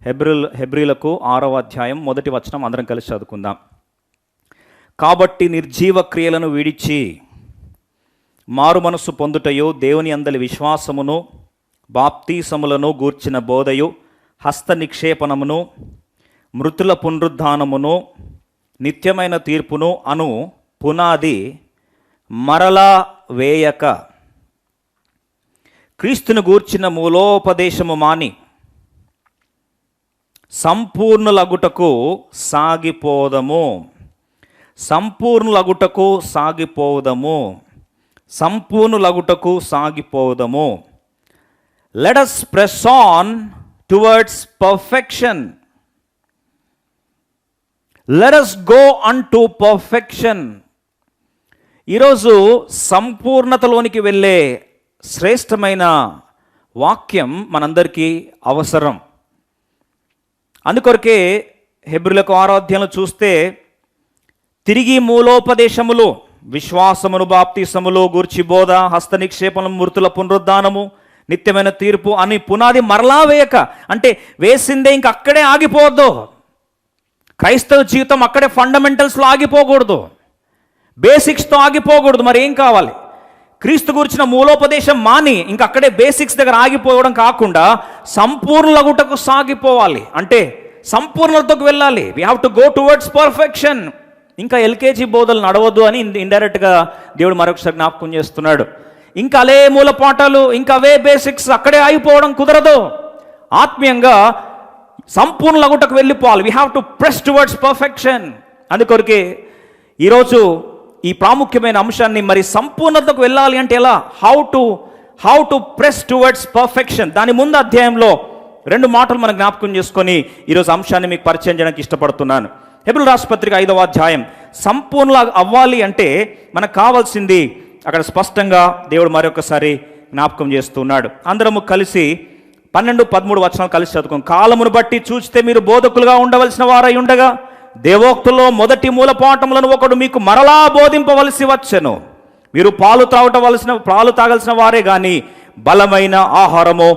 హెబ్రీలకు 6వ అధ్యాయం 1వ వచనం అందరం కలిసి చదువుకుందాం. కాబట్టి నిర్జీవ క్రియలను విడిచి మారు మనస్సు పొందుటయు, దేవుని అందలి విశ్వాసమును, బాప్తీసములను గూర్చిన బోధయు, హస్త నిక్షేపణమును, మృతుల పునరుద్ధానమును, నిత్యమైన తీర్పును అను పునాది మరలా వేయక క్రీస్తును గూర్చిన మూలోపదేశము మాని సంపూర్ణులగుటకు సాగిపోదము. సంపూర్ణులగుటకు సాగిపోదము. సంపూర్ణులగుటకు సాగిపోదము. Let us press on towards perfection. Let us go unto perfection. ఈరోజు సంపూర్ణతలోనికి వెళ్ళే శ్రేష్టమైన వాక్యం మనందరికీ అవసరం. అందుకొరకే హెబ్రీలకు 6వ అధ్యాయంలో చూస్తే తిరిగి మూలోపదేశములు, విశ్వాసమును, బాప్తీసములు గూర్చి బోధ, హస్త నిక్షేపణము, మృతుల పునరుద్ధానము, నిత్యమైన తీర్పు అని పునాది మరలా వేయక, అంటే వేసిందే ఇంక అక్కడే ఆగిపోవద్దు. క్రైస్తవ జీవితం అక్కడే ఫండమెంటల్స్లో ఆగిపోకూడదు, బేసిక్స్తో ఆగిపోకూడదు. మరి ఏం కావాలి? క్రీస్తు గురించిన మూలోపదేశం మాని ఇంక అక్కడే బేసిక్స్ దగ్గర ఆగిపోవడం కాకుండా సంపూర్ణలగుటకు సాగిపోవాలి. అంటే సంపూర్ణతకు వెళ్ళాలి. We have to go towards perfection. ఇంకా ఎల్కేజీ బోధలు నడవద్దు అని ఇండైరెక్ట్గా దేవుడు మరొకసారి జ్ఞాపకం చేస్తున్నాడు. ఇంకా అలే మూల పాఠాలు, ఇంకా అవే బేసిక్స్ అక్కడే ఆగిపోవడం కుదరదు. ఆత్మీయంగా సంపూర్ణలగుటకు వెళ్ళిపోవాలి. We have to press towards perfection. అందుకొరకే ఈరోజు ఈ ప్రాముఖ్యమైన అంశాన్ని, మరి సంపూర్ణతకు వెళ్ళాలి అంటే ఎలా, how to press towards perfection, దాని ముందు అధ్యాయంలో 2 మాటలు మనం జ్ఞాపకం చేసుకొని ఈరోజు అంశాన్ని మీకు పరిచయం చేయడానికి ఇష్టపడుతున్నాను. హెబ్రీయుల రాసిన పత్రిక 5వ అధ్యాయం. సంపూర్ణ అవ్వాలి అంటే మనకు కావాల్సింది అక్కడ స్పష్టంగా దేవుడు మరొకసారి జ్ఞాపకం చేస్తున్నాడు. అందరము కలిసి 12, 13 వచనాలు కలిసి చదువుకోం. కాలమును బట్టి చూస్తే మీరు బోధకులుగా ఉండవలసిన వారై ఉండగా దేవోక్తులో మొదటి మూలపాఠములను ఒకడు మీకు మరలా బోధింపవలసి వచ్చెను. మీరు పాలు తాగాల్సిన వారే గాని బలమైన ఆహారము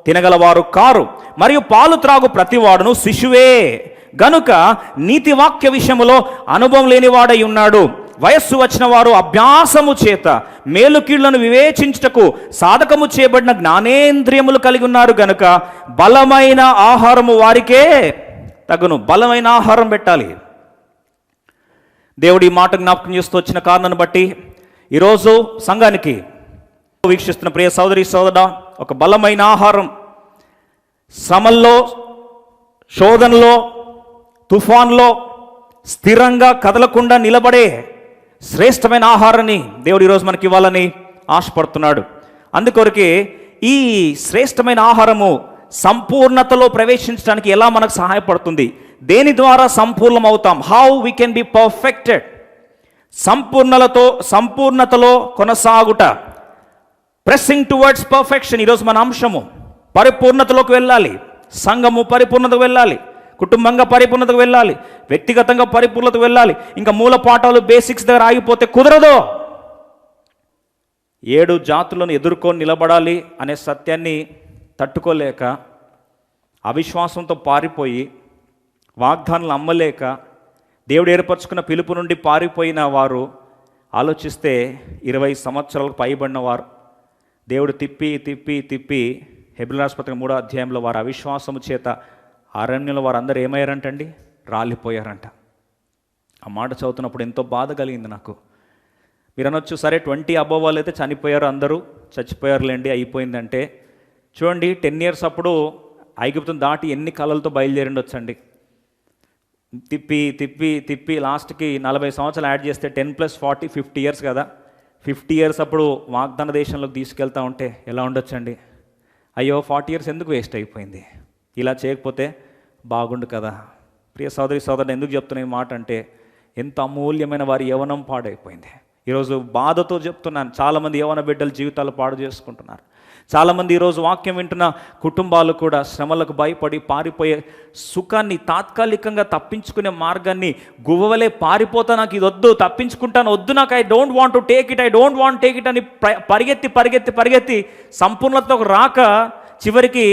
తినగలవారు కారు. మరియు పాలు త్రాగు ప్రతివాడును శిశువే గనుక నీతి వాక్య విషయములో అనుభవం లేనివాడై ఉన్నాడు. వయస్సు వచ్చిన వారు అభ్యాసము చేత మేలు కీళ్లను వివేచించుటకు సాధకము చేయబడిన జ్ఞానేంద్రియములు కలిగి ఉన్నారు గనుక బలమైన ఆహారము వారికే తగును. బలమైన ఆహారం పెట్టాలి. దేవుడు ఈ మాట జ్ఞాపకం చేస్తూ వచ్చిన కారణాన్ని బట్టి ఈరోజు సంఘానికి వీక్షిస్తున్న ప్రియ సోదరి సోదరుడా, ఒక బలమైన ఆహారం, శ్రమల్లో, శోధనలో, తుఫాన్లో స్థిరంగా కదలకుండా నిలబడే శ్రేష్టమైన ఆహారాన్ని దేవుడు ఈరోజు మనకి ఇవ్వాలని ఆశపడుతున్నాడు. అందుకొరకే ఈ శ్రేష్టమైన ఆహారము సంపూర్ణతలో ప్రవేశించడానికి ఎలా మనకు సహాయపడుతుంది, దేని ద్వారా సంపూర్ణం అవుతాం, how we can be perfected, సంపూర్ణతలో కొనసాగుట, ప్రెస్సింగ్ టువర్డ్స్ పర్ఫెక్షన్. ఈరోజు మన అంశము పరిపూర్ణతలోకి వెళ్ళాలి. సంఘము పరిపూర్ణతకు వెళ్ళాలి, కుటుంబంగా పరిపూర్ణతకు వెళ్ళాలి, వ్యక్తిగతంగా పరిపూర్ణతకు వెళ్ళాలి. ఇంకా మూల పాఠాలు, బేసిక్స్ దగ్గర ఆగిపోతే కుదరదు. 7 జాతులను ఎదుర్కొని నిలబడాలి అనే సత్యాన్ని తట్టుకోలేక, అవిశ్వాసంతో పారిపోయి, వాగ్దానాలు అమ్మలేక, దేవుడు ఏర్పరచుకున్న పిలుపు నుండి పారిపోయిన వారు ఆలోచిస్తే 20 సంవత్సరాలకు పైబడిన వారు దేవుడు తిప్పి హెబ్రీయుల రాసిన పత్రిక 3వ అధ్యాయంలో వారు అవిశ్వాసము చేత అరణ్యంలో వారందరూ ఏమయ్యారంటండి? రాలిపోయారంట. ఆ మాట చదువుతున్నప్పుడు ఎంతో బాధ కలిగింది నాకు. మీరు అనొచ్చు, సరే 20 అబోవ్ వాళ్ళు అయితే చనిపోయారు, అందరూ చచ్చిపోయారులేండి, అయిపోయిందంటే. చూడండి, 10 years అప్పుడు ఐగుప్తును దాటి ఎన్ని కళలతో బయలుదేరిండొచ్చండి. తిప్పి లాస్ట్కి 40 సంవత్సరాలు యాడ్ చేస్తే 10 + 40 50 years కదా. 50 years అప్పుడు వాగ్దాన దేశంలోకి తీసుకెళ్తా ఉంటే ఎలా ఉండొచ్చండి? అయ్యో 40 years ఎందుకు వేస్ట్ అయిపోయింది, ఇలా చేయకపోతే బాగుండు కదా. ప్రియ సోదరి సోదరుడు, ఎందుకు చెప్తున్న ఈ మాట అంటే, ఎంత అమూల్యమైన వారి యవ్వనం పాడైపోయింది. ఈరోజు బాధతో చెప్తున్నాను, చాలామంది యవ్వన బిడ్డల జీవితాలు పాడు చేసుకుంటున్నారు. చాలామంది ఈరోజు వాక్యం వింటున్న కుటుంబాలు కూడా శ్రమలకు భయపడి పారిపోయే సుఖాన్ని, తాత్కాలికంగా తప్పించుకునే మార్గాన్ని గువ్వలే పారిపోతా, నాకు ఇది వద్దు, తప్పించుకుంటాను, వద్దు, నాకు I don't want to take it అని పరిగెత్తి సంపూర్ణతకు రాక చివరికి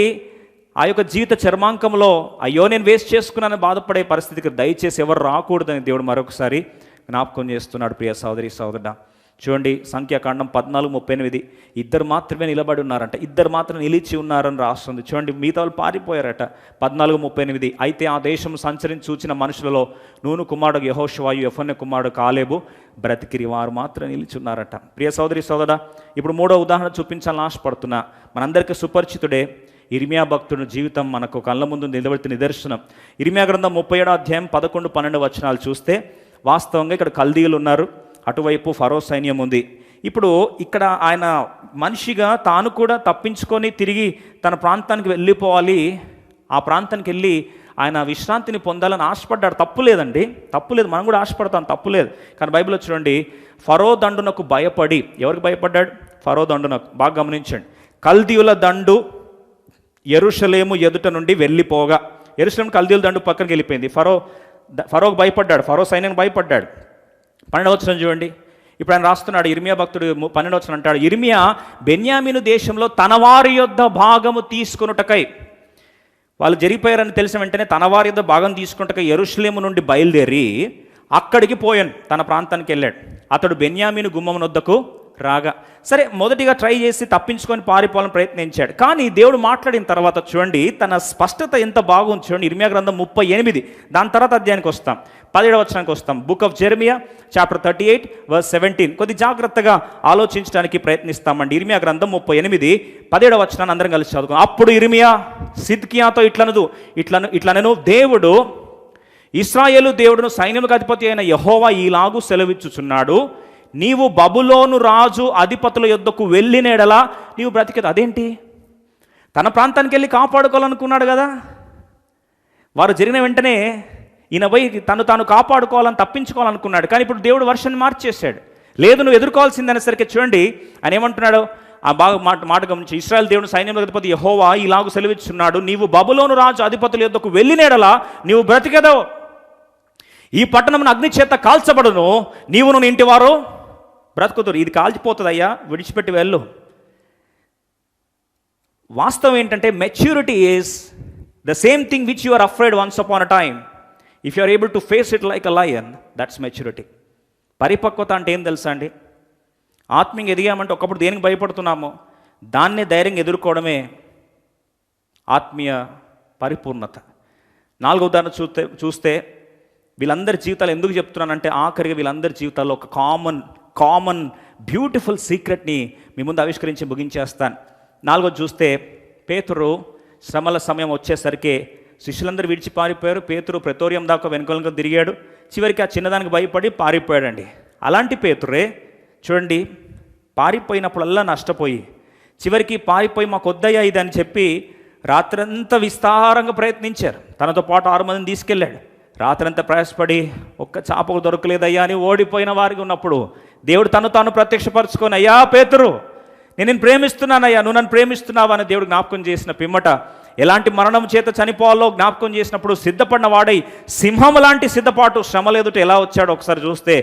ఆ యొక్క జీవిత చర్మాంకంలో అయ్యో నేను వేస్ట్ చేసుకున్నానని బాధపడే పరిస్థితికి దయచేసి ఎవరు రాకూడదని దేవుడు మరొకసారి జ్ఞాపకం చేస్తున్నాడు. ప్రియ సోదరి సోదరుడా, చూడండి సంఖ్యాకాండం 14:38, ఇద్దరు మాత్రమే నిలబడి ఉన్నారంట, ఇద్దరు మాత్రం నిలిచి ఉన్నారని రాస్తుంది. చూడండి, మిగతా వాళ్ళు పారిపోయారట. 14:38, అయితే ఆ దేశం సంచరించి చూచిన మనుషులలో నూను కుమారుడు యెహోషువాయు, యెఫున్నె కుమారుడు కాలేబు బ్రతికిరి, వారు మాత్రం నిలిచి ఉన్నారట. ప్రియ సోదరి సోదరుడా, ఇప్పుడు మూడో ఉదాహరణ చూపించాలని ఆశపడుతున్నా. మనందరికీ సుపరిచితుడే ఇర్మియా భక్తుడి జీవితం మనకు కళ్ళ ముందు నిలబెడుతున్న నిదర్శనం. ఇర్మియా గ్రంథం 37వ అధ్యాయం 11-12 వచనాలు చూస్తే వాస్తవంగా ఇక్కడ కల్దీయులు ఉన్నారు, అటువైపు ఫరో సైన్యం ఉంది. ఇప్పుడు ఇక్కడ ఆయన మనిషిగా తాను కూడా తప్పించుకొని తిరిగి తన ప్రాంతానికి వెళ్ళిపోవాలి. ఆ ప్రాంతానికి వెళ్ళి ఆయన విశ్రాంతిని పొందాలని ఆశపడ్డాడు. తప్పు లేదండి, తప్పు లేదు, మనం కూడా ఆశపడతాం, తప్పు లేదు. కానీ బైబిల్లో చూడండి, ఫరో దండునకు భయపడి, ఎవరికి భయపడ్డాడు? ఫరో దండునకు. బాగా గమనించండి, కల్దీయుల దండు యెరూషలేము ఎదుట నుండి వెళ్ళిపోగా, యెరూషలేము కల్దీయుల దండు పక్కనకి వెళ్ళిపోయింది. ఫరోకు భయపడ్డాడు, ఫరో సైన్యానికి భయపడ్డాడు. 12వ వచనం చూడండి, ఇప్పుడు ఆయన రాస్తున్నాడు, ఇర్మియా భక్తుడు 12వ వచనం అంటాడు, ఇర్మియా బెన్యామీను దేశంలో తన వారి యొద్ద భాగము తీసుకొనుటకై, వాళ్ళు జరిగిపోయారని తెలిసిన వెంటనే తన వారి యొద్ద భాగం తీసుకొనుటకై యెరూషలేము నుండి బయలుదేరి అక్కడికి పోయాను, తన ప్రాంతానికి వెళ్ళాడు. అతడు బెన్యామీను గుమ్మం వద్దకు రాగా, సరే మొదటిగా ట్రై చేసి తప్పించుకొని పారిపోవాలని ప్రయత్నించాడు. కానీ దేవుడు మాట్లాడిన తర్వాత చూడండి తన స్పష్టత ఎంత బాగుంది. చూడండి, ఇర్మియా గ్రంథం 38, దాని తర్వాత అధ్యాయానికి వస్తాం, 17వ వచనానికి వస్తాం. Book of Jeremiah chapter 38 verse 17. కొద్ది జాగ్రత్తగా ఆలోచించడానికి ప్రయత్నిస్తామండి. ఇర్మియా గ్రంథం 38 17వ వచనాన్ని అందరం కలిసి చదువుకున్నాం. అప్పుడు ఇర్మియా సిద్కియాతో ఇట్లనను, దేవుడు ఇశ్రాయేలు దేవుడును సైన్యముకు అధిపతి అయిన యెహోవా ఈలాగు సెలవిచ్చుచున్నాడు, నీవు బబులోను రాజు అధిపతుల యొద్దకు వెళ్ళినేడలా నీవు బ్రతికేది. అదేంటి, తన ప్రాంతానికి వెళ్ళి కాపాడుకోవాలనుకున్నాడు కదా. వారు జరిగిన వెంటనే ఈయన పోయి తాను కాపాడుకోవాలని తప్పించుకోవాలనుకున్నాడు. కానీ ఇప్పుడు దేవుడు వర్షాన్ని మార్చేశాడు. లేదు, నువ్వు ఎదుర్కోవాల్సిందనేసరికి చూడండి ఆయన ఏమంటున్నాడు, ఆ బాగా మాట గమనించి, ఇశ్రాయేలు దేవుడు సైన్యములకు అధిపతి యెహోవా ఇలాగు సెలవిచ్చున్నాడు, నీవు బబులోను రాజు అధిపతుల యొద్దకు వెళ్ళినేడలా నీవు బ్రతికేదవు, ఈ పట్టణమును అగ్ని చేత కాల్చబడును, నీవును నీ ఇంటి వారు బ్రతుకుతారు. ఇది కాల్చిపోతుందయ్యా, విడిచిపెట్టి వెళ్ళు. వాస్తవం ఏంటంటే maturity is the same thing which you are afraid once upon a time. If you are able to face it like a lion, that's maturity. పరిపక్వత అంటే ఏం తెలుసా అండి? ఆత్మీయంగా ఎదిగామంటే ఒకప్పుడు దేనికి భయపడుతున్నామో దాన్నే ధైర్యంగా ఎదుర్కోవడమే ఆత్మీయ పరిపూర్ణత. 4వ ఉదాహరణ చూస్తే వీళ్ళందరి జీవితాలు ఎందుకు చెప్తున్నానంటే, ఆఖరిగా వీళ్ళందరి జీవితాల్లో ఒక కామన్ బ్యూటిఫుల్ సీక్రెట్ని మీ ముందు ఆవిష్కరించి ముగించేస్తాను. 4వది చూస్తే, పేతురు శ్రమల సమయం వచ్చేసరికి శిష్యులందరూ విడిచి పారిపోయారు. పేతురు ప్రెతోరియం దాకా వెనుకలుగా తిరిగాడు. చివరికి ఆ చిన్నదానికి భయపడి పారిపోయాడండి. అలాంటి పేతురే చూడండి, పారిపోయినప్పుడల్లా నష్టపోయి చివరికి పారిపోయి మాకు వద్దయ్యా ఇది అని చెప్పి రాత్రంతా విస్తారంగా ప్రయత్నించారు. తనతో పాటు 6 మందిని తీసుకెళ్ళాడు. రాత్రంతా ప్రయాసపడి ఒక్క చాపకు దొరకలేదయ్యా అని ఓడిపోయిన వారికి ఉన్నప్పుడు దేవుడు తాను ప్రత్యక్షపరచుకొని, అయ్యా పేతురు, నేను ప్రేమిస్తున్నానయ్యా, నువ్వు నన్ను ప్రేమిస్తున్నావా అని దేవుడు జ్ఞాపకం చేసిన పిమ్మట ఎలాంటి మరణం చేత చనిపోవాలో జ్ఞాపకం చేసినప్పుడు సిద్ధపడిన వాడై సింహం లాంటి సిద్ధపాటు శ్రమలు ఎదుట ఎలా వచ్చాడో ఒకసారి చూస్తే,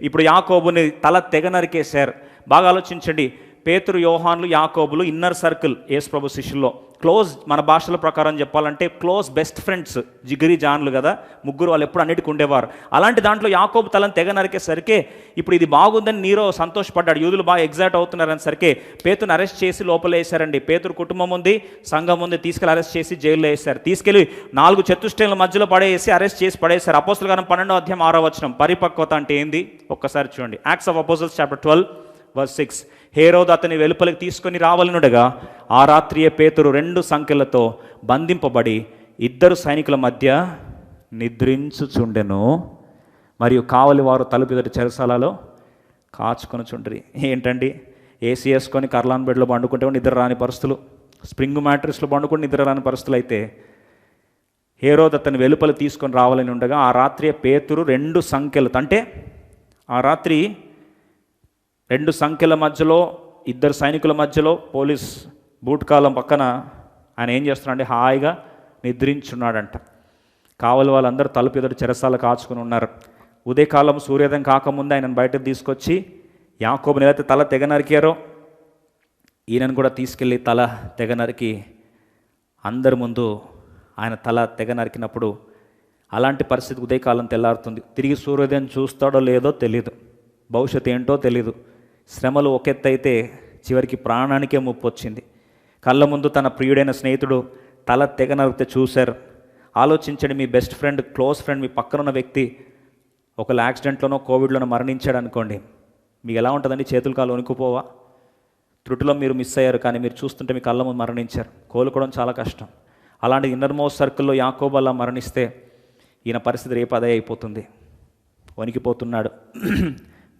ఇప్పుడు యాకోబుని తల తెగ నరికేశారు. బాగా ఆలోచించండి, పేతురు, యోహాన్లు, యాకోబులు ఇన్నర్ సర్కిల్ యేసు ప్రభు శిష్యుల్లో క్లోజ్, మన భాషల ప్రకారం చెప్పాలంటే క్లోజ్ బెస్ట్ ఫ్రెండ్స్, జిగిరి జాన్లు కదా ముగ్గురు, వాళ్ళు ఎప్పుడు అన్నిటికీ ఉండేవారు. అలాంటి దాంట్లో యాకోబు తలను తెగ నరికేసరికి ఇప్పుడు ఇది బాగుందని నీరో సంతోషపడ్డాడు. యూదులు బాగా ఎగ్జైట్ అవుతున్నారని సరికి పేతురుని అరెస్ట్ చేసి లోపల వేశారండి. పేతురు కుటుంబం ఉంది, సంఘం ఉంది, తీసుకెళ్ళి అరెస్ట్ చేసి జైల్లో వేశారు. తీసుకెళ్ళి 4 చతుష్టయాల మధ్యలో పడేసి అరెస్ట్ చేసి పడేశారు. అపోస్తలుల గ్రంథం 12వ అధ్యాయం 6వ వచనం. పరిపక్వత అంటే ఏంది ఒక్కసారి చూడండి. Acts of apostles chapter 12 verse 6. హేరోదు అతని వెలుపలికి తీసుకొని రావాలనుడగా ఆ రాత్రియే పేతురు 2 సంకెళ్లతో బంధింపబడి 2 సైనికుల మధ్య నిద్రించుచుండెను, మరియు కావలి వారు తలుపు ఎదుటి చెరసాలలో కాచుకొని చుండ్రి. ఏంటండి, ఏసీ వేసుకొని కర్లాన్ బెడ్లో పండుకుంటే నిద్ర రాని పరిస్థితులు, స్ప్రింగ్ మ్యాట్రిస్లో పండుకొని నిద్ర రాని పరిస్థితులు అయితే హేరోదు అతని వెలుపలి తీసుకొని రావాలని ఉండగా ఆ రాత్రియే పేతురు 2 సంకెళ్లతో, అంటే ఆ రాత్రి 2 సంఖ్యల మధ్యలో 2 సైనికుల మధ్యలో పోలీస్ బూట్ కాలం పక్కన ఆయన ఏం చేస్తున్నాడంటే హాయిగా నిద్రించున్నాడంట. కావలి వాళ్ళందరూ తలుపు ఎదురు చెరసాల కాచుకుని ఉన్నారు. ఉదయకాలం సూర్యోదయం కాకముందు ఆయనను బయటకు తీసుకొచ్చి యాకోబుని ఏదైతే తల తెగ నరికారో ఈయనను కూడా తీసుకెళ్ళి తల తెగ నరికి అందరి ముందు ఆయన తల తెగ నరికినప్పుడు అలాంటి పరిస్థితి ఉదయకాలం తెల్లారుతుంది. తిరిగి సూర్యోదయం చూస్తాడో లేదో తెలియదు, భవిష్యత్తు ఏంటో తెలీదు. శ్రమలు ఒకెత్తైతే చివరికి ప్రాణానికే ముప్పు వచ్చింది. కళ్ళ ముందు తన ప్రియుడైన స్నేహితుడు తల తెగ నరికితే చూశారు. ఆలోచించండి, మీ బెస్ట్ ఫ్రెండ్, క్లోజ్ ఫ్రెండ్, మీ పక్కనున్న వ్యక్తి ఒకవేళ యాక్సిడెంట్లోనో కోవిడ్లోనో మరణించాడు అనుకోండి, మీకు ఎలా ఉంటుందండి? చేతులు కాలు వణుకుపోవా? త్రుటిలో మీరు మిస్ అయ్యారు, కానీ మీరు చూస్తుంటే మీ కళ్ళ ముందు మరణించారు. కోలుకోవడం చాలా కష్టం. అలాంటి ఇన్నర్ మోస్ట్ సర్కిల్లో యాకోబు అలా మరణిస్తే ఈయన పరిస్థితి రేపు అదే అయిపోతుంది. వణికిపోతున్నాడు,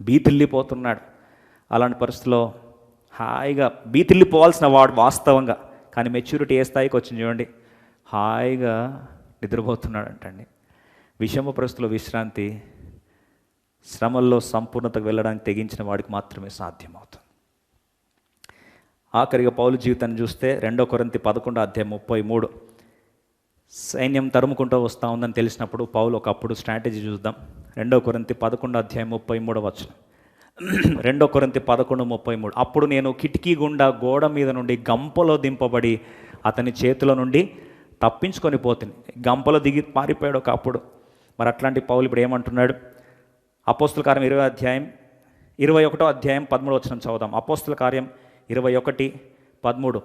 బీతిల్లిపోతున్నాడు. అలాంటి పరిస్థితిలో హాయిగా బీతిల్లిపోవాల్సిన వాడు వాస్తవంగా, కానీ మెచ్యూరిటీ ఏ స్థాయికి వచ్చింది చూడండి, హాయిగా నిద్రపోతున్నాడు అంటండి. విషమ పరిస్థితుల్లో విశ్రాంతి శ్రమల్లో సంపూర్ణతకు వెళ్ళడానికి తెగించిన వాడికి మాత్రమే సాధ్యమవుతుంది. ఆఖరిగా పౌలు జీవితాన్ని చూస్తే 2 కొరింథీ 11:33 సైన్యం తరుముకుంటూ వస్తూ ఉందని తెలిసినప్పుడు పౌలు ఒకప్పుడు స్ట్రాటజీ చూద్దాం. 2 కొరింథీ 11:33 2 కొరింథీ 11:33 అప్పుడు నేను కిటికీ గుండా గోడ మీద నుండి గంపలో దింపబడి అతని చేతిలో నుండి తప్పించుకొని పోతుంది. గంపలో దిగి పారిపోయాడు ఒకప్పుడు. మరి అట్లాంటి పౌలు ఇప్పుడు ఏమంటున్నాడు? అపోస్తుల కార్యం 21వ అధ్యాయం 13 చదువుదాం. అపోస్తుల కార్యం 21:13.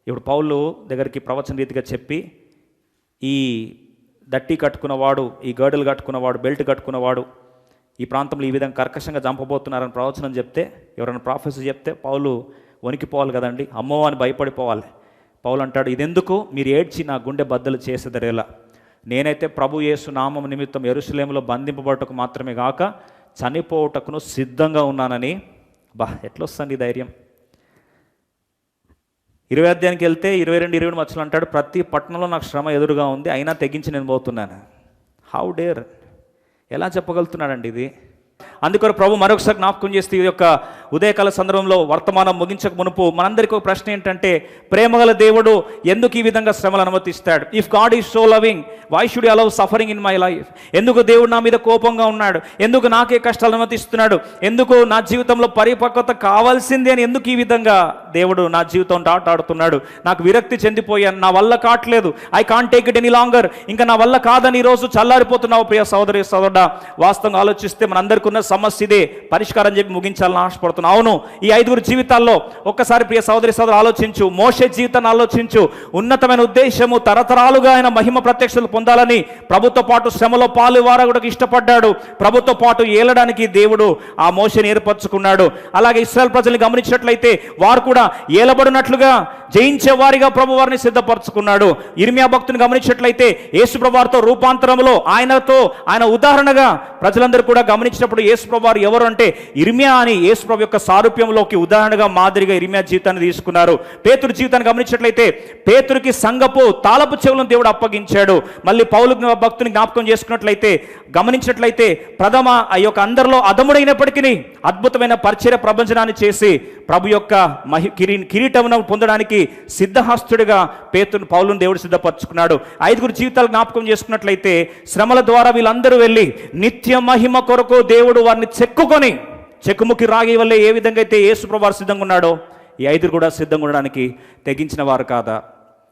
ఇప్పుడు పౌలు దగ్గరికి ప్రవచన రీతిగా చెప్పి, ఈ దట్టి కట్టుకున్నవాడు, ఈ గర్డులు కట్టుకున్నవాడు, బెల్ట్ కట్టుకున్నవాడు ఈ ప్రాంతంలో ఈ విధంగా కర్కశంగా చంపబోతున్నారని ప్రవచనం చెప్తే, ఎవరైనా ప్రాఫెసర్ చెప్తే పౌలు వణికిపోవాలి కదండి, అమ్మో అని భయపడిపోవాలి. పౌలు అంటాడు, ఇదెందుకు మీరు ఏడ్చి నా గుండె బద్దలు చేసేదరేలా, నేనైతే ప్రభు యేసు నామం నిమిత్తం యెరూషలేములో బంధింపబడటకు మాత్రమే గాక చనిపోవటకును సిద్ధంగా ఉన్నానని. ఎట్లొస్తుంది ధైర్యం? 20 అధ్యాయానికి వెళ్తే 22-23 వచనాలు అంటాడు, ప్రతి పట్టణంలో నాకు శ్రమ ఎదురుగా ఉంది, అయినా తెగించి నేను పోతున్నాను. How dare! ఎలా చెప్పగలుగుతున్నాడండి ఇది? అందుకని ప్రభు మరొకసారి జ్ఞాపకం చేస్తే ఈ యొక్క ఉదయకాల సందర్భంలో వర్తమానం ముగించక మునుపు మనందరికీ ఒక ప్రశ్న ఏంటంటే, ప్రేమగల దేవుడు ఎందుకు ఈ విధంగా శ్రమలు అనుమతిస్తాడు? If God is so loving, why should allow suffering in my life? ఎందుకు దేవుడు నా మీద కోపంగా ఉన్నాడు? ఎందుకు నాకే కష్టాలు అనుమతిస్తున్నాడు? ఎందుకు నా జీవితంలో పరిపక్వత కావాల్సింది అని ఎందుకు ఈ విధంగా దేవుడు నా జీవితం ఆడుతున్నాడు? నాకు విరక్తి చెందిపోయాను, నా వల్ల కావట్లేదు, I can't take it any longer, ఇంకా నా వల్ల కాదని ఈరోజు చల్లారిపోతున్నావు ప్రియ సోదరి సోదరుడా. వాస్తవంగా ఆలోచిస్తే మనందరికీ ఉన్న సమస్య ఇదే, పరిష్కారం చెప్పి ముగించాలని ఆశపడుతున్నాను. అవును, ఈ 5 జీవితాల్లో ఒక్కసారి ప్రియ సోదరి సోదరు ఆలోచించు, మోషే జీవితాన్ని ఆలోచించు. ఉన్నతమైన ఉద్దేశము, తరతరాలుగా ఆయన మహిమ ప్రత్యక్షతలు పొందాలని, ప్రభుతో పాటు శ్రమలో పాలు వారగుటకు ఇష్టపడ్డాడు. ప్రభుతో పాటు ఏలడానికి దేవుడు ఆ మోషేని ఏర్పరచుకున్నాడు. అలాగే ఇశ్రాయేల్ ప్రజల్ని గమనించినట్లయితే వారు కూడా ఏలబడినట్లుగా జయించే వారిగా ప్రభు వారిని సిద్ధపరచుకున్నాడు. ఇర్మియా భక్తుని గమనించినట్లయితే యేసు ప్రభు వారితో రూపాంతరంలో ఆయన ఉదాహరణగా ప్రజలందరూ కూడా గమనించినప్పుడు యేసు ప్రభు వారు ఎవరు అంటే ఇర్మియా అని యేసు ప్రభు యొక్క సారూప్యంలోకి ఉదాహరణగా మాదిరిగా ఇర్మియా జీవితాన్ని తీసుకున్నారు. పేతురు జీవితాన్ని గమనించినట్లయితే పేతురుకి సంగపు తాళపు చెవులను దేవుడు అప్పగించాడు. మళ్ళీ పౌలు భక్తుని జ్ఞాపకం చేసుకున్నట్లయితే గమనించినట్లయితే ప్రథమ ఆ యొక్క అందరిలో అదముడైనప్పటికీ అద్భుతమైన పరిచర్య ప్రపంచనాన్ని చేసి ప్రభు యొక్క కిరీటమును పొందడానికి సిద్ధహస్తుడిగా పౌలును దేవుడు సిద్ధపరచుకున్నాడు. 5 జీవితాలు జ్ఞాపకం చేసుకున్నట్లయితే శ్రమల ద్వారా వీళ్ళందరూ వెళ్ళి నిత్య మహిమ కొరకు దేవుడు వారిని చెక్కుముకి రాగి వల్లే ఏ విధంగా అయితే యేసు ప్రభు వారు సిద్ధంగా ఉన్నాడో ఈ 5 కూడా సిద్ధంగా ఉండడానికి తెగించిన వారు కాదా?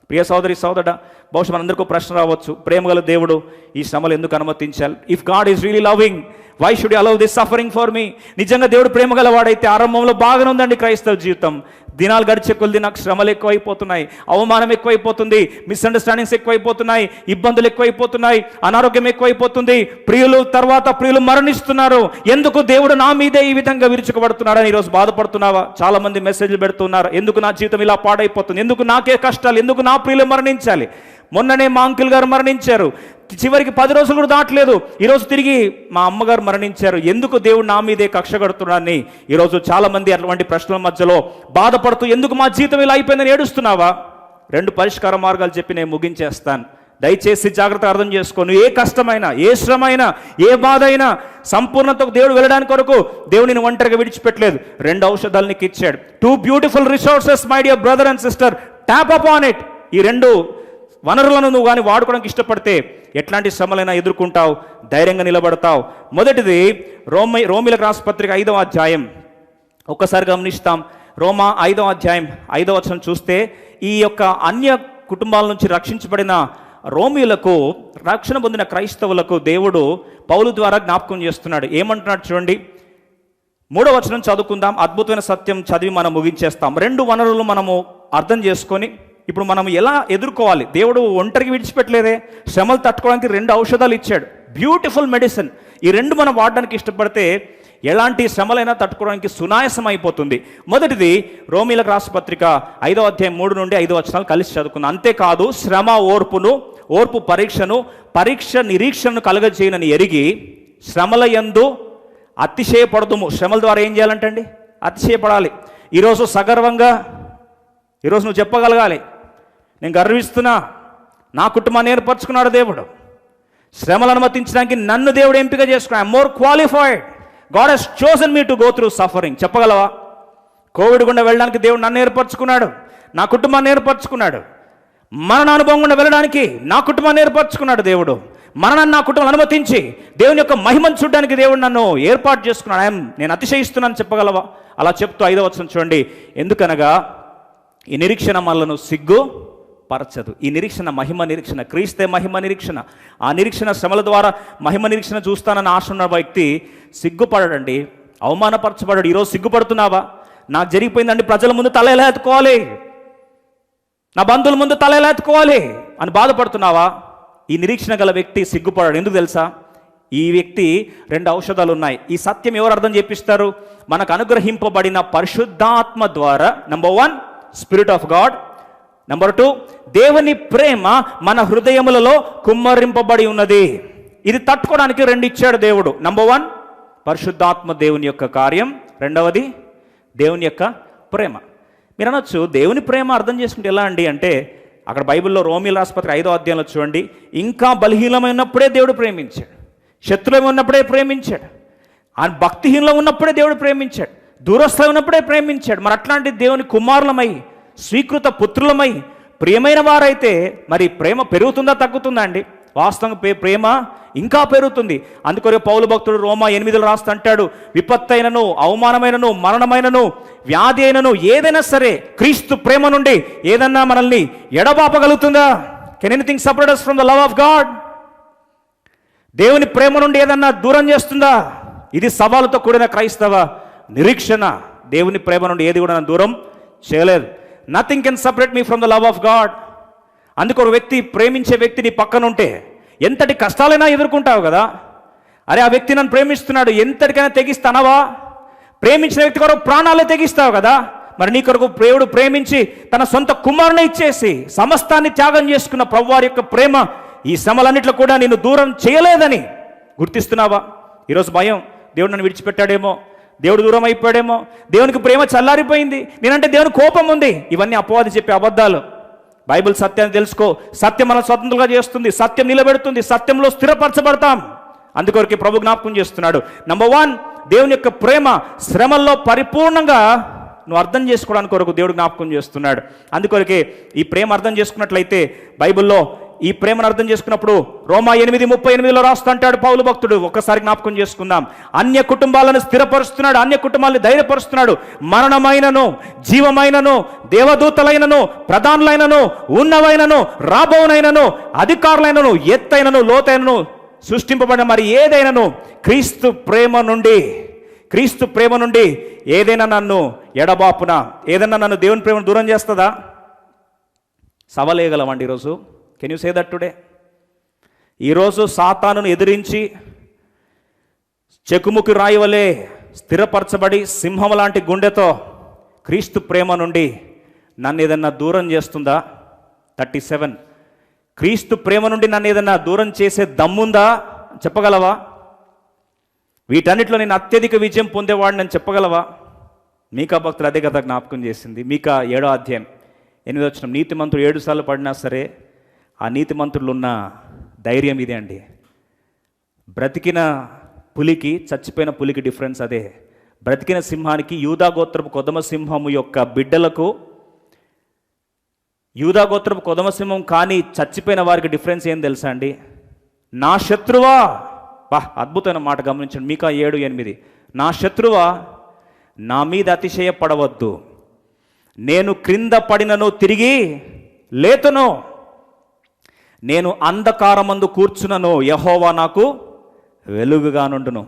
ప్రియ సోదరి సోదరుడా, బహుశా మనందరికీ ప్రశ్న రావచ్చు, ప్రేమగల దేవుడు ఈ శ్రమలు ఎందుకు అనుమతించాలి? If God is really loving, why should you allow this suffering for me? నిజంగా దేవుడు ప్రేమగల వాడైతే ఆరంభంలో బాగానే ఉందండి క్రైస్తవ జీవితం. దినాలు గడిచే కొద్ది నాకు శ్రమలు ఎక్కువైపోతున్నాయి, అవమానం ఎక్కువైపోతుంది, మిస్అండర్స్టాండింగ్స్ ఎక్కువైపోతున్నాయి, ఇబ్బందులు ఎక్కువైపోతున్నాయి, అనారోగ్యం ఎక్కువైపోతుంది, ప్రియులు మరణిస్తున్నారు, ఎందుకు దేవుడు నా మీదే ఈ విధంగా విరుచుకబడుతున్నాడని ఈరోజు బాధపడుతున్నావా? చాలా మంది మెసేజ్లు పెడుతున్నారు, ఎందుకు నా జీవితం ఇలా పాడైపోతుంది, ఎందుకు నాకే కష్టాలు, ఎందుకు నా ప్రియులు మరణించాలి? మొన్ననే మా అంకుల్ గారు మరణించారు, చివరికి 10 రోజులు కూడా దాటలేదు, ఈరోజు తిరిగి మా అమ్మగారు మరణించారు, ఎందుకు దేవుడు నా మీదే కక్ష కడుతున్నాడని ఈరోజు చాలా మంది అటువంటి ప్రశ్నల మధ్యలో బాధపడుతూ ఎందుకు మా జీవితం ఇలా అయిపోయిందని ఏడుస్తున్నావా? 2 పరిష్కార మార్గాలు చెప్పి నేను ముగించేస్తాను. దయచేసి జాగ్రత్తగా అర్థం చేసుకోను. ఏ కష్టమైనా, ఏ శ్రమైనా, ఏ బాధ అయినా సంపూర్ణతకు దేవుడు వెళ్ళడానికి కొరకు దేవుడిని ఒంటరిగా విడిచిపెట్టలేదు. 2 ఔషధాలు నీకు ఇచ్చాడు. 2 beautiful resources my dear brother and sister, tap upon it. ఈ 2 వనరులను నువ్వు కానీ వాడుకోవడానికి ఇష్టపడితే ఎట్లాంటి శ్రమలైనా ఎదుర్కొంటావు, ధైర్యంగా నిలబడతావు. మొదటిది రోమీలకు రాసిన పత్రిక 5వ అధ్యాయం ఒక్కసారి గమనిస్తాం. రోమా 5వ అధ్యాయం 5వ వచనం చూస్తే ఈ యొక్క అన్య కుటుంబాల నుంచి రక్షించబడిన రోమీయులకు, రక్షణ పొందిన క్రైస్తవులకు దేవుడు పౌలు ద్వారా జ్ఞాపకం చేస్తున్నాడు. ఏమంటున్నాడు చూడండి, 3వ వచనం చదువుకుందాం. అద్భుతమైన సత్యం చదివి మనం ముగించేస్తాం. 2 వనరులు మనము అర్థం చేసుకొని ఇప్పుడు మనం ఎలా ఎదుర్కోవాలి. దేవుడు ఒంటరికి విడిచిపెట్టలేదే, శ్రమలు తట్టుకోవడానికి 2 ఔషధాలు ఇచ్చాడు, బ్యూటిఫుల్ మెడిసిన్. ఈ 2 మనం వాడడానికి ఇష్టపడితే ఎలాంటి శ్రమలైనా తట్టుకోవడానికి సునాయాసం అయిపోతుంది. మొదటిది రోమీలకు రాసిన పత్రిక 5వ అధ్యాయం 3 నుండి 5 వచనాలు కలిసి చదువుకుందాం. అంతేకాదు శ్రమ ఓర్పును, ఓర్పు పరీక్షను, పరీక్ష నిరీక్షణను కలగజేయనని ఎరిగి శ్రమల యందు అతిశయపడదుము. శ్రమల ద్వారా ఏం చేయాలంటండి? అతిశయపడాలి. ఈరోజు సగర్వంగా ఈరోజు నువ్వు చెప్పగలగాలి, నేను గర్విస్తున్నా, నా కుటుంబాన్ని ఏర్పరచుకున్నాడు దేవుడు, శ్రమలు అనుమతించడానికి నన్ను దేవుడు ఎంపిక చేసుకున్నాడు, I'm more qualified, God he's chosen me to go through suffering. చెప్పగలవా? కోవిడ్ గుండా వెళ్ళడానికి దేవుడు నన్ను ఏర్పరచుకున్నాడు, నా కుటుంబాన్ని ఏర్పరచుకున్నాడు. మరణ అనుభవం గుండా వెళ్ళడానికి నా కుటుంబాన్ని ఏర్పరచుకున్నాడు దేవుడు. మరణాన్ని నా కుటుంబం అనుమతించి దేవుని యొక్క మహిమను చూడడానికి దేవుడు నన్ను ఏర్పాటు చేసుకున్నాడు. నేను అతిశయిస్తున్నాను చెప్పగలవా? అలా చెప్తూ 5వ వచనం చూడండి. ఎందుకనగా ఈ నిరీక్షణ మనలను సిగ్గు పరచదు. ఈ నిరీక్షణ మహిమ నిరీక్షణ, క్రీస్తే మహిమ నిరీక్షణ. ఆ నిరీక్షణ శ్రమల ద్వారా మహిమ నిరీక్షణ చూస్తానన్న ఆశ ఉన్న వ్యక్తి సిగ్గుపడడండి, అవమానపరచబడాడు. ఈరోజు సిగ్గుపడుతున్నావా? నాకు జరిగిపోయిందండి, ప్రజల ముందు తల ఎలా ఎత్తుకోవాలి, నా బంధువుల ముందు తల ఎలా ఎత్తుకోవాలి అని బాధపడుతున్నావా? ఈ నిరీక్షణ గల వ్యక్తి సిగ్గుపడాడు. ఎందుకు తెలుసా? ఈ వ్యక్తి 2 ఔషధాలు ఉన్నాయి. ఈ సత్యం ఎవరు అర్థం చేపిస్తారు? మనకు అనుగ్రహింపబడిన పరిశుద్ధాత్మ ద్వారా. Number 1 spirit of God. Number 2 దేవుని ప్రేమ మన హృదయములలో కుమ్మరింపబడి ఉన్నది. ఇది తట్టుకోవడానికి 2 ఇచ్చాడు దేవుడు. నంబర్ 1 పరిశుద్ధాత్మ, దేవుని యొక్క కార్యం. రెండవది దేవుని యొక్క ప్రేమ. మీరు అనొచ్చు, దేవుని ప్రేమ అర్థం చేసుకుంటే ఎలా అండి అంటే, అక్కడ బైబిల్లో రోమీయుల రాసిన పత్రిక 5వ అధ్యాయంలో చూడండి, ఇంకా బలహీనమైనప్పుడే దేవుడు ప్రేమించాడు, శత్రువులు ఉన్నప్పుడే ప్రేమించాడు, ఆయన భక్తిహీనంలో ఉన్నప్పుడే దేవుడు ప్రేమించాడు, దూరస్థులు ఉన్నప్పుడే ప్రేమించాడు. మరి అట్లాంటి దేవుని కుమారులమై, స్వీకృత పుత్రులమై, ప్రియమైన వారైతే మరి ప్రేమ పెరుగుతుందా తగ్గుతుందా అండి? వాస్తవంగా ప్రేమ ఇంకా పెరుగుతుంది. అందుకొరకు పౌలు భక్తుడు రోమా 8లో రాస్తూ అంటాడు, విపత్తైనను, అవమానమైనను, మరణమైనను, వ్యాధి అయినను, ఏదైనా సరే క్రీస్తు ప్రేమ నుండి ఏదన్నా మనల్ని ఎడబాపగలుగుతుందా? Can anything separate us from the love of God? దేవుని ప్రేమ నుండి ఏదన్నా దూరం చేస్తుందా? ఇది సవాలుతో కూడిన క్రైస్తవ నిరీక్షణ. దేవుని ప్రేమ నుండి ఏది కూడా నన్ను దూరం చేయలేదు. Nothing can separate me from the love of God. అందుకు ఒక వ్యక్తి, ప్రేమించే వ్యక్తి నీ పక్కన ఉంటే ఎంతటి కష్టాలైనా ఎదుర్కొంటావు కదా. అరే ఆ వ్యక్తి నన్ను ప్రేమిస్తున్నాడు, ఎంతటికైనా తెగిస్తానవా? ప్రేమించిన వ్యక్తి కొరకు ప్రాణాలే తెగిస్తావు కదా. మరి నీ కొరకు దేవుడు ప్రేమించి తన సొంత కుమారుని ఇచ్చేసి సమస్తాన్ని త్యాగం చేసుకున్న ప్రభువారి యొక్క ప్రేమ ఈ శ్రమలన్నిట్లో కూడా నిన్ను దూరం చేయలేదని గుర్తిస్తున్నావా? ఈరోజు భయం, దేవుడు నన్ను విడిచిపెట్టాడేమో, దేవుడు దూరం అయిపోయాడేమో, దేవునికి ప్రేమ చల్లారిపోయింది, నేనంటే దేవుని కోపం ఉంది. ఇవన్నీ అపవాది చెప్పే అబద్ధాలు. బైబిల్ సత్యాన్ని తెలుసుకో. సత్యం మనం స్వతంత్రంగా చేస్తుంది, సత్యం నిలబెడుతుంది, సత్యంలో స్థిరపరచబడతాం. అందుకొరకు ప్రభు జ్ఞాపకం చేస్తున్నాడు. నంబర్ 1 దేవుని యొక్క ప్రేమ శ్రమల్లో పరిపూర్ణంగా నువ్వు అర్థం చేసుకోవడానికి కొరకు దేవుడు జ్ఞాపకం చేస్తున్నాడు. అందుకొరకే ఈ ప్రేమ అర్థం చేసుకున్నట్లయితే బైబిల్లో ఈ ప్రేమను అర్థం చేసుకున్నప్పుడు రోమా 8:38లో రాస్తుంటాడు పౌలు భక్తుడు. ఒక్కసారి జ్ఞాపకం చేసుకుందాం. అన్య కుటుంబాలను స్థిరపరుస్తున్నాడు, అన్య కుటుంబాలను ధైర్యపరుస్తున్నాడు. మరణమైనను, జీవమైనను, దేవదూతలైనను, ప్రధానులైనను, ఉన్నవైనను, రాబోనైనను, అధికారులైనను, ఎత్తైనను, లోతైనను, సృష్టింపబడిన మరి ఏదైనాను క్రీస్తు ప్రేమ నుండి ఏదైనా నన్ను ఎడబాపున, ఏదైనా నన్ను దేవుని ప్రేమను దూరం చేస్తుందా? సవాలేయగలమండి ఈరోజు. Can you say that today? ఈరోజు సాతానును ఎదిరించి చెకుముకి రాయివలే స్థిరపరచబడి సింహం లాంటి గుండెతో క్రీస్తు ప్రేమ నుండి నన్ను ఏదన్నా దూరం చేస్తుందా? 37 క్రీస్తు ప్రేమ నుండి నన్ను ఏదన్నా దూరం చేసే దమ్ముందా? చెప్పగలవా? వీటన్నిటిలో నేను అత్యధిక విజయం పొందేవాడిని అని చెప్పగలవా? మీకా భక్తులు అదే కథ జ్ఞాపకం చేసింది. మీకా 7వ అధ్యాయం 8వ వచనం, నీతిమంతుడు 7 సార్లు పడినా సరే ఆ నీతిమంతుల్లో ఉన్న ధైర్యం ఇదే అండి. బ్రతికిన పులికి చచ్చిపోయిన పులికి డిఫరెన్స్ అదే. బ్రతికిన సింహానికి, యూదాగోత్రపు కొదమ సింహము యొక్క బిడ్డలకు, యూదాగోత్రపు కొదమ సింహం కానీ చచ్చిపోయిన వారికి డిఫరెన్స్ ఏం తెలుసా అండి? నా శత్రువా, అద్భుతమైన మాట గమనించండి. మీకా 7:8, నా శత్రువా నా మీద అతిశయపడవద్దు, నేను క్రింద పడినను తిరిగి లేతును. నేను అంధకారమందు కూర్చునను, యెహోవా నాకు వెలుగుగా నుండును.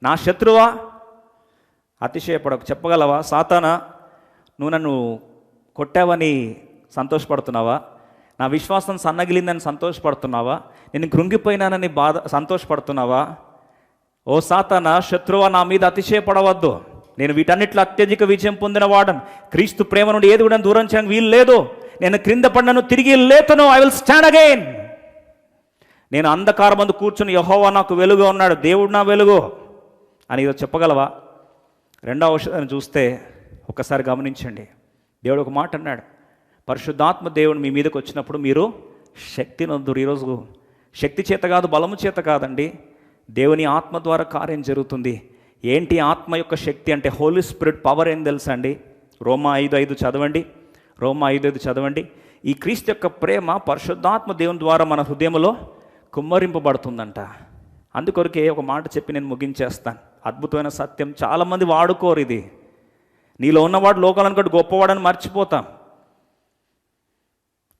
నా శత్రువా, అతిశయపడకు. చెప్పగలవా, సాతానా నువ్వు నన్ను కొట్టావని సంతోషపడుతున్నావా? నా విశ్వాసం సన్నగిలిందని సంతోషపడుతున్నావా? నేను కృంగిపోయినానని సంతోషపడుతున్నావా? ఓ సాతానా, శత్రువా, నా మీద అతిశయపడవద్దు. నేను వీటన్నిట్లో అత్యధిక విజయం పొందిన వాడను. క్రీస్తు ప్రేమ నుండి ఏది కూడా దూరం చేయడానికి వీలు లేదు. నేను క్రింద పడినను, తిరిగి లేతను. I will stand again. నేను అంధకారం మందు కూర్చుని, యెహోవా నాకు వెలుగు ఉన్నాడు, దేవుడు నా వెలుగు అని ఈరోజు చెప్పగలవా? రెండవ ఔషధాన్ని చూస్తే ఒక్కసారి గమనించండి. దేవుడు ఒక మాట అన్నాడు, పరిశుద్ధాత్మ దేవుడు మీ మీదకి వచ్చినప్పుడు మీరు శక్తి నొందురు. ఈరోజు శక్తి చేత కాదు, బలము చేత కాదండి, దేవుని ఆత్మ ద్వారా కార్యం జరుగుతుంది. ఏంటి ఆత్మ యొక్క శక్తి అంటే? హోలీ స్పిరిట్ పవర్ ఏం తెలుసా అండి? రోమా 5:5 చదవండి. రోమా 5:5 చదవండి. ఈ క్రీస్తు యొక్క ప్రేమ పరిశుద్ధాత్మ దేవుని ద్వారా మన హృదయంలో కుమ్మరింపబడుతుందంట. అందుకొరకే ఒక మాట చెప్పి నేను ముగించేస్తాను. అద్భుతమైన సత్యం, చాలామంది వాడుకోరు ఇది. నీలో ఉన్నవాడు లోకాలనుకుంటే గొప్పవాడని మర్చిపోతాం.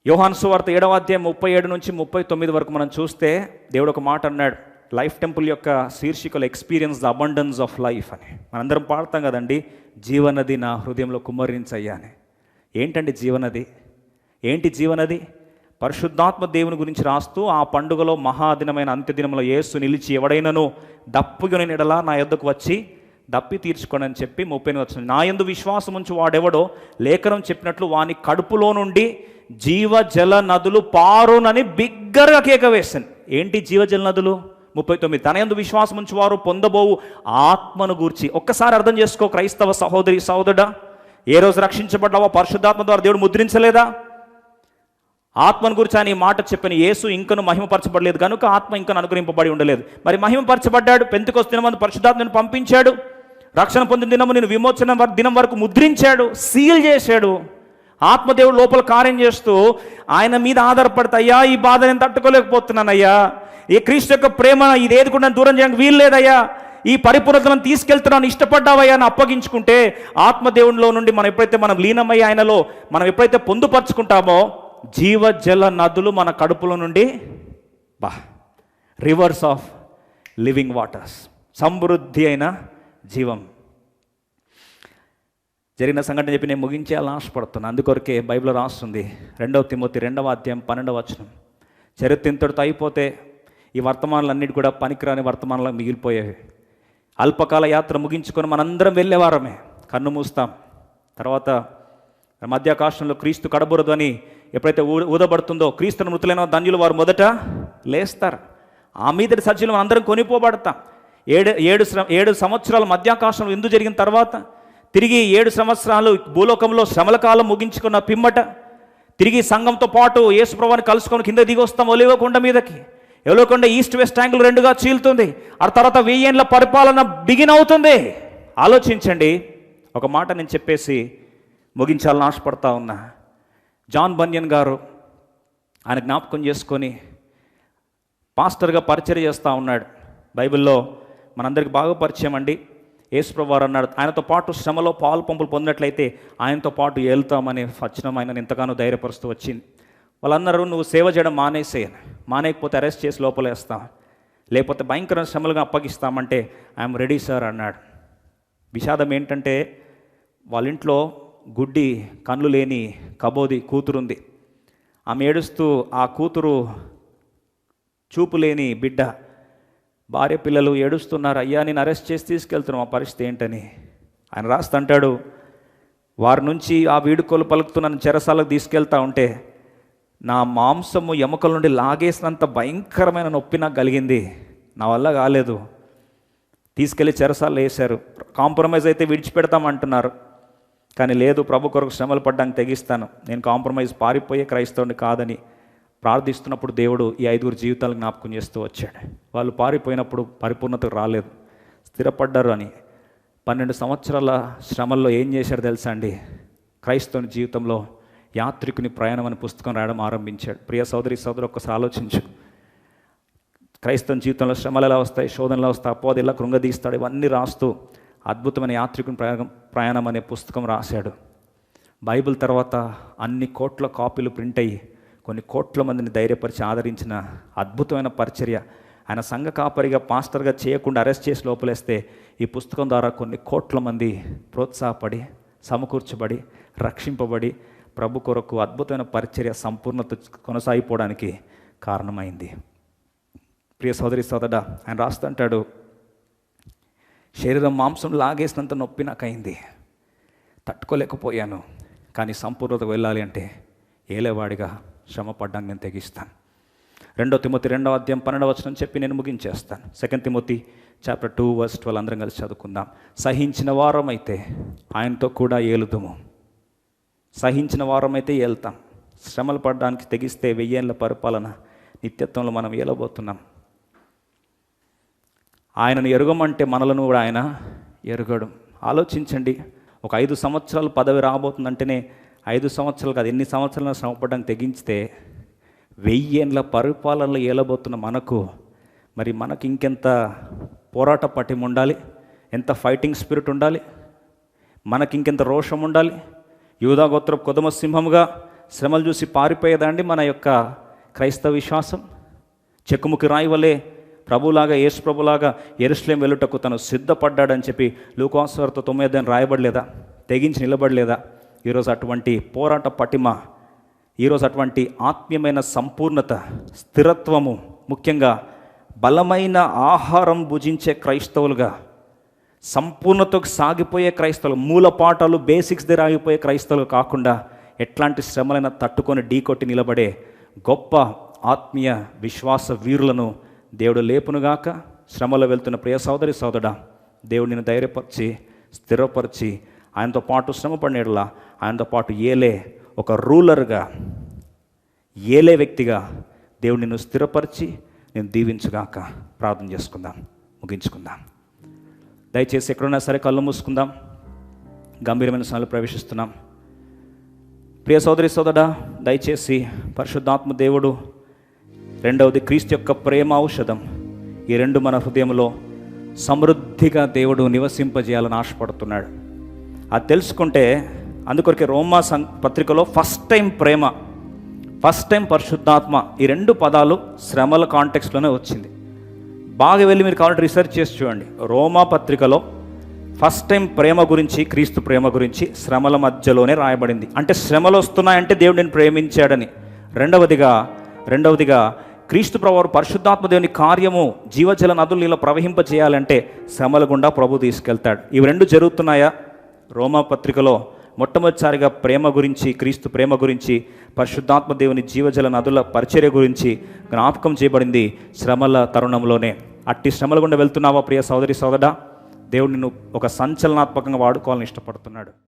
యోహాను సువార్త 7వ అధ్యాయం 37 నుంచి 39 వరకు మనం చూస్తే దేవుడు ఒక మాట అన్నాడు. లైఫ్ టెంపుల్ యొక్క శీర్షికలో experience the abundance of life అని మనందరం పాడతాం కదండి. జీవనది నా హృదయంలో కుమ్మరించయ్యా అని. ఏంటండి జీవనది? ఏంటి జీవనది? పరిశుద్ధాత్మ దేవుని గురించి రాస్తూ, ఆ పండుగలో మహాదినమైన అంత్యదినంలో యేసు నిలిచి, ఎవడైనను దప్పుకొని ఎడలా నా యొద్దకు వచ్చి దప్పి తీర్చుకోండి అని చెప్పి 30 వచ్చింది. నా యందు విశ్వాసం ఉంచి వాడెవడో లేఖనం చెప్పినట్లు వాని కడుపులో నుండి జీవజల నదులు పారునని బిగ్గరగా కేక వేశాను. ఏంటి జీవజల నదులు? 39. తన యందు విశ్వాసం ఉంచి వారు పొందబోవు ఆత్మను గూర్చి. ఒక్కసారి అర్థం చేసుకో క్రైస్తవ సహోదరి సహోదరుడా, ఏ రోజు రక్షించబడ్డావో పరిశుద్ధాత్మ ద్వారా దేవుడు ముద్రించలేదా? ఆత్మను గురించి ఆయన ఈ మాట చెప్పిన యేసు ఇంకను మహిమపరచబడలేదు కనుక ఆత్మ ఇంకను అనుగ్రహింపబడి ఉండలేదు. మరి మహిమపరచబడ్డాడు, పెంతెకొస్తు దినమందు పరిశుద్ధాత్మను పంపించాడు, రక్షణ పొందిన దినము నేను విమోచన దినం వరకు ముద్రించాడు, సీల్ చేశాడు. ఆత్మదేవుడు లోపల కార్యం చేస్తూ ఆయన మీద ఆధారపడితే, అయ్యా ఈ బాధ నేను తట్టుకోలేకపోతున్నానయ్యా, ఈ క్రీస్తు యొక్క ప్రేమ ఇదేది కూడా దూరం చేయడానికి వీలు లేదయ్యా, ఈ పరిపూర్ణతను తీసుకెళ్తున్నాను, ఇష్టపడ్డావయ్యా అని అప్పగించుకుంటే, ఆత్మదేవునిలో నుండి మనం ఎప్పుడైతే మనం లీనమయ్యి ఆయనలో మనం ఎప్పుడైతే పొందుపరుచుకుంటామో, జీవజల నదులు మన కడుపులో నుండి రివర్స్ ఆఫ్ లివింగ్ వాటర్స్, సమృద్ధి అయిన జీవం. జరిగిన సంఘటన చెప్పి నేను ముగించేయాలని ఆశపడుతున్నాను. అందుకొరకే బైబిల్ రాస్తుంది 2 తిమోతి 2వ అధ్యాయం 12వ వచనం, చరిత్ర ఇంతటితో అయిపోతే ఈ వర్తమానాలన్నిటి కూడా పనికిరాని వర్తమానాలకు మిగిలిపోయేవి. అల్పకాల యాత్ర ముగించుకొని మనందరం వెళ్ళేవారమే, కన్ను మూస్తాం. తర్వాత మధ్యాకాశంలో క్రీస్తు కడబురదు అని ఎప్పుడైతే ఊదబడుతుందో, క్రీస్తును మృతులైన ధన్యులు వారు మొదట లేస్తారు. ఆ మీదటి సజ్జలు అందరం కొనిపోబడతాం. 7 సంవత్సరాల మధ్యాకాశంలో ఎందుకు జరిగిన తర్వాత తిరిగి 7 సంవత్సరాలు భూలోకంలో శ్రమల కాలం ముగించుకున్న పిమ్మట తిరిగి సంఘంతో పాటు యేసు ప్రభువుని కలుసుకొని కింద దిగి వస్తాం ఒలివ కొండ మీదకి. ఒలివ కొండ ఈస్ట్ వెస్ట్ యాంగిల్ 2గా చీలుతుంది. ఆ తర్వాత 1000 ఏళ్ల పరిపాలన బిగిన్ అవుతుంది. ఆలోచించండి. ఒక మాట నేను చెప్పేసి ముగించాలని ఆశపడతా ఉన్నా. జాన్ బన్యన్ గారు ఆయన జ్ఞాపకం చేసుకొని పాస్టర్గా పరిచయం చేస్తూ ఉన్నాడు. బైబిల్లో మనందరికి బాగా పరిచయం అండి. యేసుప్రభువు వారు అన్నాడు, ఆయనతో పాటు శ్రమలో పాలు పంపులు పొందినట్లయితే ఆయనతో పాటు వెళ్తామని వచనం ఆయనను ఎంతగానో ధైర్యపరుస్తూ వచ్చింది. వాళ్ళందరూ నువ్వు సేవ చేయడం మానేయకపోతే అరెస్ట్ చేసి లోపలేస్తాం, లేకపోతే భయంకర శ్రమలుగా అప్పగిస్తామంటే ఐఎమ్ రెడీ సార్ అన్నాడు. విషాదం ఏంటంటే వాళ్ళ ఇంట్లో గుడ్డి కళ్ళు లేని కబోది కూతురుంది. ఆమె ఏడుస్తూ, ఆ కూతురు చూపు లేని బిడ్డ, భార్య పిల్లలు ఏడుస్తున్నారు, అయ్యా నేను అరెస్ట్ చేసి తీసుకెళ్తున్నాం, ఆ పరిస్థితి ఏంటని. ఆయన రాస్తుంటాడు, వారి నుంచి ఆ వీడుకోలు పలుకుతూ నన్ను చెరసాలకు తీసుకెళ్తా ఉంటే నా మాంసము ఎముకల నుండి లాగేసినంత భయంకరమైన నొప్పి నాకు కలిగింది, నా వల్ల కాలేదు. తీసుకెళ్ళి చెరసాలు వేశారు. కాంప్రమైజ్ అయితే విడిచిపెడతామంటున్నారు, కానీ లేదు, ప్రభు కొరకు శ్రమలు పడ్డానికి తెగిస్తాను, నేను కాంప్రమైజ్ పారిపోయే క్రైస్తవుని కాదని ప్రార్థిస్తున్నప్పుడు దేవుడు ఈ 5 జీవితాలను జ్ఞాపకం చేస్తూ వచ్చాడు. వాళ్ళు పారిపోయినప్పుడు పరిపూర్ణతకు రాలేదు, స్థిరపడ్డారు అని 12 సంవత్సరాల శ్రమల్లో ఏం చేశాడు తెలుసా అండి? క్రైస్తవుని జీవితంలో యాత్రికుని ప్రయాణం అనే పుస్తకం రాయడం ఆరంభించాడు. ప్రియ సోదరి సోదరు, ఒక్కసారి ఆలోచించు. క్రైస్తవ జీవితంలో శ్రమలు ఎలా వస్తాయి, శోధనలు వస్తాయి, అపోది ఎలా కృంగదీస్తాడు, ఇవన్నీ రాస్తూ అద్భుతమైన యాత్రికుని ప్రయాణం అనే పుస్తకం రాశాడు. బైబిల్ తర్వాత అన్ని కోట్ల కాపీలు ప్రింట్ అయ్యి కొన్ని కోట్ల మందిని ధైర్యపరిచి ఆదరించిన అద్భుతమైన పరిచర్య. ఆయన సంఘ కాపరిగా పాస్టర్గా చేయకుండా అరెస్ట్ చేసి లోపలేస్తే ఈ పుస్తకం ద్వారా కొన్ని కోట్ల మంది ప్రోత్సాహపడి, సమకూర్చబడి, రక్షింపబడి ప్రభు కొరకు అద్భుతమైన పరిచర్య సంపూర్ణత కొనసాగిపోవడానికి కారణమైంది. ప్రియ సోదరి సోదరుడా, ఆయన రాస్తుంటాడు, శరీరం మాంసం లాగేసినంత నొప్పి నాకైంది, తట్టుకోలేకపోయాను, కానీ సంపూర్ణత వెళ్ళాలి అంటే ఏలేవాడిగా శ్రమ పడ్డానికి నేను తెగిస్తాను. 2 తిమోతి 2వ అధ్యాయం 12వ వచనం చెప్పి నేను ముగించేస్తాను. 2 తిమోతి చాప్టర్ 2:12 అందరం కలిసి చదువుకుందాం. సహించిన వారమైతే ఆయనతో కూడా ఏలుదుము. సహించిన వారమైతే ఏళ్తాం. శ్రమలు పడడానికి తెగిస్తే 1000 ఏళ్ల పరిపాలన నిత్యత్వంలో మనం ఏలబోతున్నాం. ఆయనను ఎరుగమంటే మనలను కూడా ఆయన ఎరుగడం. ఆలోచించండి, ఒక 5 సంవత్సరాలు పదవి రాబోతుందంటేనే 5 సంవత్సరాలు కాదు, ఎన్ని సంవత్సరాలు శ్రమపడడానికి తెగించితే 1000 ఏళ్ళ పరిపాలనలో ఏలబోతున్న మనకు మనకి ఇంకెంత పోరాట పటిమ ఉండాలి, ఎంత ఫైటింగ్ స్పిరిట్ ఉండాలి, మనకి ఇంకెంత రోషం ఉండాలి. యూదా గోత్రపు కొదమ సింహముగా శ్రమలు చూసి పారిపోయేదండి మన యొక్క క్రైస్తవ విశ్వాసం. చెక్కుముకి రాయి వలె ప్రభులాగా, యేసు ప్రభులాగా యెరూషలేము వెళ్ళుటకు తను సిద్ధపడ్డాడని చెప్పి లూకాసు వార్త 9 రాయబడలేదా? తెగించి నిలబడలేదా? ఈరోజు అటువంటి పోరాట పటిమ, ఈరోజు అటువంటి ఆత్మీయమైన సంపూర్ణత, స్థిరత్వము, ముఖ్యంగా బలమైన ఆహారం భుజించే క్రైస్తవులుగా, సంపూర్ణతకు సాగిపోయే క్రైస్తవులు, మూలపాఠాలు బేసిక్స్ దగ్గర ఆగిపోయే క్రైస్తవులు కాకుండా ఎట్లాంటి శ్రమలైనా తట్టుకొని ఢీకొట్టి నిలబడే గొప్ప ఆత్మీయ విశ్వాస వీరులను దేవుడు లేపునుగాక. శ్రమలో వెళ్తున్న ప్రియ సోదరి సోదరుడా, దేవుడు నిన్ను ధైర్యపరిచి, స్థిరపరిచి, ఆయనతో పాటు శ్రమ పడినట్లా ఆయనతో పాటు ఏలే ఒక రూలర్గా, ఏలే వ్యక్తిగా దేవుడు నిన్ను స్థిరపరిచి నేను దీవించుగాక. ప్రార్థన చేసుకుందాం, ముగించుకుందాం. దయచేసి ఎక్కడున్నా సరే కళ్ళు మూసుకుందాం. గంభీరమైన సమయంలో ప్రవేశిస్తున్నాం. ప్రియ సోదరి సోదరుడా, దయచేసి పరిశుద్ధాత్మ దేవుడు, రెండవది క్రీస్తు యొక్క ప్రేమ ఔషధం, ఈ రెండు మన హృదయంలో సమృద్ధిగా దేవుడు నివసింపజేయాలని ఆశపడుతున్నాడు. అది తెలుసుకుంటే, అందుకొరకే రోమా పత్రికలో ఫస్ట్ టైం ప్రేమ, ఫస్ట్ టైం పరిశుద్ధాత్మ, ఈ 2 పదాలు శ్రమల కాంటెక్స్ట్లోనే వచ్చింది. బాగా వెళ్ళి మీరు కావాలంటే రీసెర్చ్ చేసి చూడండి. రోమా పత్రికలో ఫస్ట్ టైం ప్రేమ గురించి, క్రీస్తు ప్రేమ గురించి శ్రమల మధ్యలోనే రాయబడింది. అంటే శ్రమలు వస్తున్నాయంటే దేవుడు నేను ప్రేమించాడని. రెండవదిగా క్రీస్తు ప్రభువు పరిశుద్ధాత్మ దేవుని కార్యము జీవజల నదులు ఇలా ప్రవహింపజేయాలంటే శ్రమల గుండా ప్రభు తీసుకెళ్తాడు. ఇవి 2 జరుగుతున్నాయా? రోమా పత్రికలో మొట్టమొదటిసారిగా ప్రేమ గురించి, క్రీస్తు ప్రేమ గురించి, పరిశుద్ధాత్మ దేవుని జీవజల నదుల పరిచర్య గురించి జ్ఞాపకం చేయబడింది శ్రమల తరుణంలోనే. అట్టి శ్రమల గుండా వెళ్తున్నావా ప్రియ సోదరి సోదరుడా? దేవుడు నిన్ను ఒక సంచలనాత్మకంగా వాడుకోవాలని ఇష్టపడుతున్నాడు.